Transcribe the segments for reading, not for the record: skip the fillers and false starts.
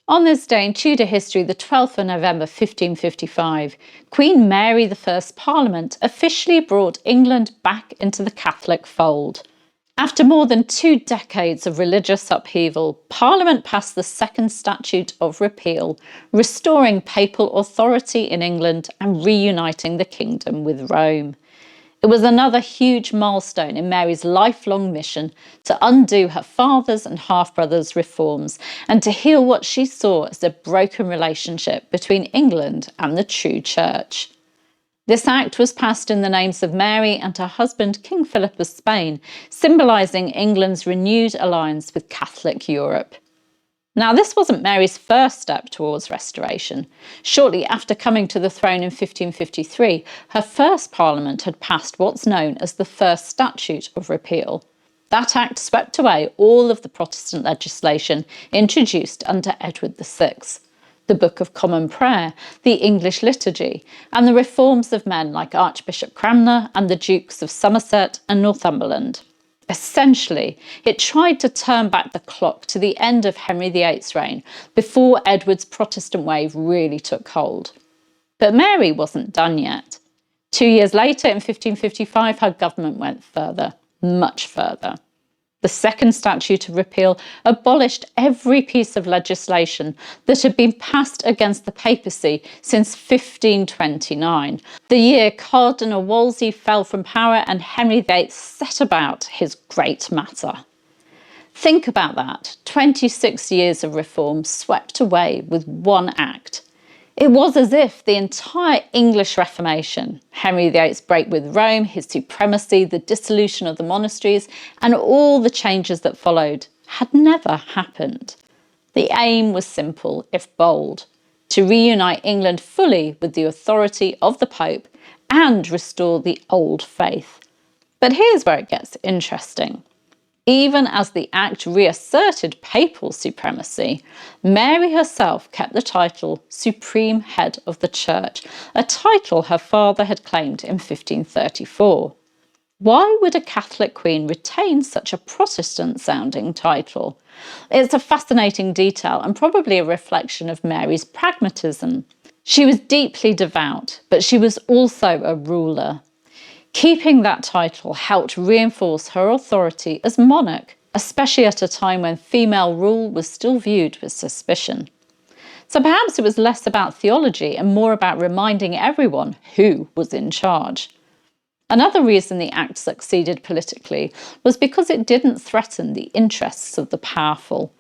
On this day in Tudor history, the 12th of November 1555, Queen Mary I's Parliament officially brought England back into the Catholic fold. After more than 2 decades of religious upheaval, Parliament passed the Second Statute of Repeal, restoring papal authority in England and reuniting the kingdom with Rome. It was another huge milestone in Mary's lifelong mission to undo her father's and half-brother's reforms and to heal what she saw as a broken relationship between England and the true church. This act was passed in the names of Mary and her husband King Philip of Spain, symbolising England's renewed alliance with Catholic Europe. Now, this wasn't Mary's first step towards restoration. Shortly after coming to the throne in 1553, her first parliament had passed what's known as the First Statute of Repeal. That act swept away all of the Protestant legislation introduced under Edward VI, the Book of Common Prayer, the English liturgy, and the reforms of men like Archbishop Cranmer and the Dukes of Somerset and Northumberland. Essentially, it tried to turn back the clock to the end of Henry VIII's reign before Edward's Protestant wave really took hold. But Mary wasn't done yet. 2 years later, in 1555, her government went further, much further. The Second Statute of Repeal abolished every piece of legislation that had been passed against the papacy since 1529, the year Cardinal Wolsey fell from power and Henry VIII set about his great matter. Think about that, 26 years of reform swept away with one act. It was as if the entire English Reformation, Henry VIII's break with Rome, his supremacy, the dissolution of the monasteries, and all the changes that followed, had never happened. The aim was simple, if bold: to reunite England fully with the authority of the Pope and restore the old faith. But here's where it gets interesting. Even as the act reasserted papal supremacy, Mary herself kept the title Supreme Head of the Church, a title her father had claimed in 1534. Why would a Catholic queen retain such a Protestant-sounding title? It's a fascinating detail and probably a reflection of Mary's pragmatism. She was deeply devout, but she was also a ruler. Keeping that title helped reinforce her authority as monarch, especially at a time when female rule was still viewed with suspicion. So perhaps it was less about theology and more about reminding everyone who was in charge. Another reason the act succeeded politically was because it didn't threaten the interests of the powerful.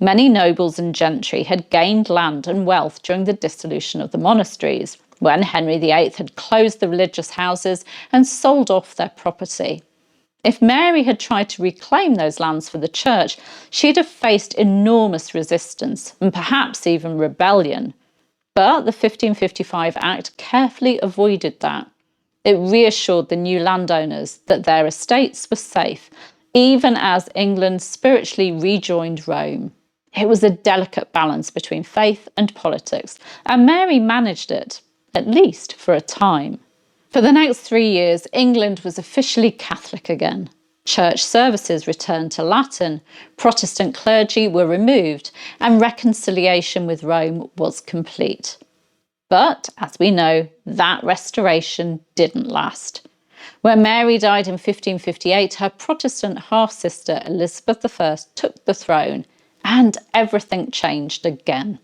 Many nobles and gentry had gained land and wealth during the dissolution of the monasteries, when Henry VIII had closed the religious houses and sold off their property. If Mary had tried to reclaim those lands for the church, she'd have faced enormous resistance and perhaps even rebellion. But the 1555 Act carefully avoided that. It reassured the new landowners that their estates were safe, even as England spiritually rejoined Rome. It was a delicate balance between faith and politics, and Mary managed it, at least for a time. For the next 3 years, England was officially Catholic again. Church services returned to Latin, Protestant clergy were removed, and reconciliation with Rome was complete. But, as we know, that restoration didn't last. When Mary died in 1558, her Protestant half-sister Elizabeth I took the throne, and everything changed again.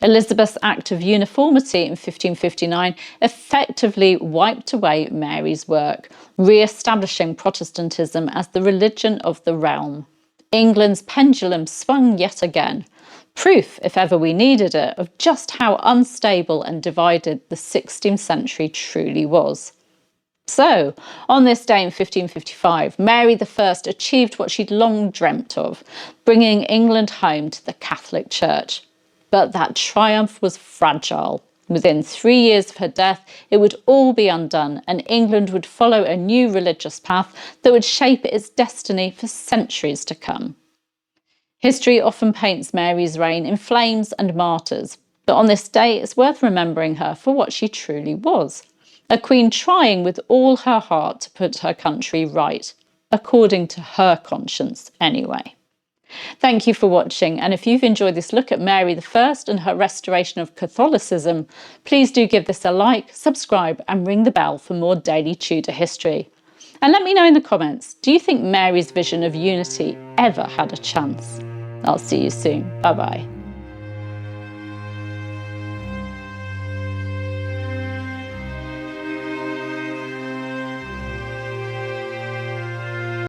Elizabeth's Act of Uniformity in 1559 effectively wiped away Mary's work, re-establishing Protestantism as the religion of the realm. England's pendulum swung yet again, proof, if ever we needed it, of just how unstable and divided the 16th century truly was. So, on this day in 1555, Mary I achieved what she'd long dreamt of, bringing England home to the Catholic Church. But that triumph was fragile. Within 3 years of her death, it would all be undone, and England would follow a new religious path that would shape its destiny for centuries to come. History often paints Mary's reign in flames and martyrs, but on this day it's worth remembering her for what she truly was. A queen trying with all her heart to put her country right, according to her conscience anyway. Thank you for watching, and if you've enjoyed this look at Mary I and her restoration of Catholicism, please do give this a like, subscribe and ring the bell for more daily Tudor history. And let me know in the comments, do you think Mary's vision of unity ever had a chance? I'll see you soon. Bye bye.